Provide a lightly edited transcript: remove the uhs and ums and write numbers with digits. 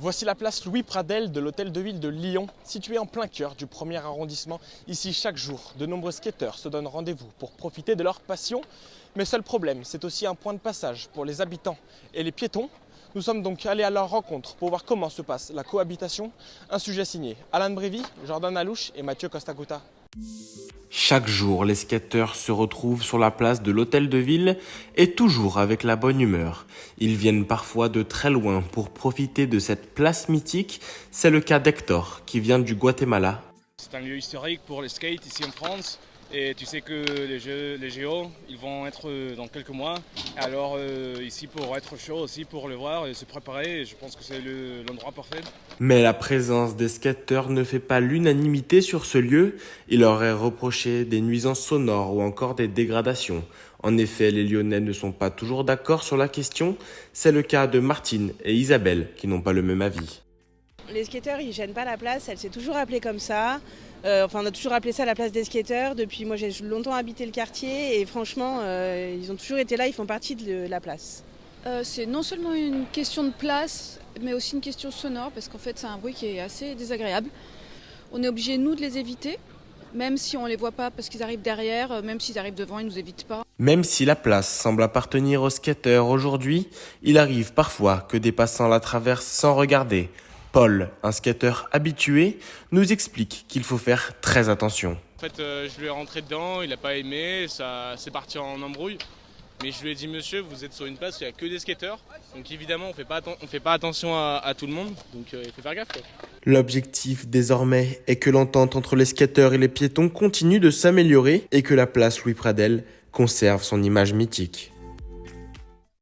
Voici la place Louis Pradel de l'hôtel de ville de Lyon, située en plein cœur du 1er arrondissement. Ici, chaque jour, de nombreux skateurs se donnent rendez-vous pour profiter de leur passion. Mais seul problème, c'est aussi un point de passage pour les habitants et les piétons. Nous sommes donc allés à leur rencontre pour voir comment se passe la cohabitation. Un sujet signé Alan Brévy, Jordan Alouche et Mathieu Costa-Gouta. Chaque jour, les skateurs se retrouvent sur la place de l'hôtel de ville et toujours avec la bonne humeur. Ils viennent parfois de très loin pour profiter de cette place mythique. C'est le cas d'Hector qui vient du Guatemala. C'est un lieu historique pour le skate ici en France. Et tu sais que les JO, ils vont être dans quelques mois. Alors ici pour être chaud aussi, pour le voir et se préparer, je pense que c'est l'endroit parfait. Mais la présence des skateurs ne fait pas l'unanimité sur ce lieu. Il leur est reproché des nuisances sonores ou encore des dégradations. En effet, les Lyonnais ne sont pas toujours d'accord sur la question. C'est le cas de Martine et Isabelle qui n'ont pas le même avis. Les skateurs, ils gênent pas la place, elle s'est toujours appelée comme ça. On a toujours appelé ça la place des skateurs. Depuis, moi, j'ai longtemps habité le quartier et franchement, ils ont toujours été là, ils font partie de la place. C'est non seulement une question de place, mais aussi une question sonore, parce qu'en fait, c'est un bruit qui est assez désagréable. On est obligé, nous, de les éviter, même si on les voit pas parce qu'ils arrivent derrière, même s'ils arrivent devant, ils nous évitent pas. Même si la place semble appartenir aux skateurs aujourd'hui, il arrive parfois que des passants la traversent sans regarder. Paul, un skateur habitué, nous explique qu'il faut faire très attention. En fait, je lui ai rentré dedans, il n'a pas aimé, ça c'est parti en embrouille. Mais je lui ai dit, monsieur, vous êtes sur une place où il n'y a que des skateurs. Donc évidemment, on fait pas attention à tout le monde. Donc il faut faire gaffe, quoi. L'objectif désormais est que l'entente entre les skateurs et les piétons continue de s'améliorer et que la place Louis Pradel conserve son image mythique.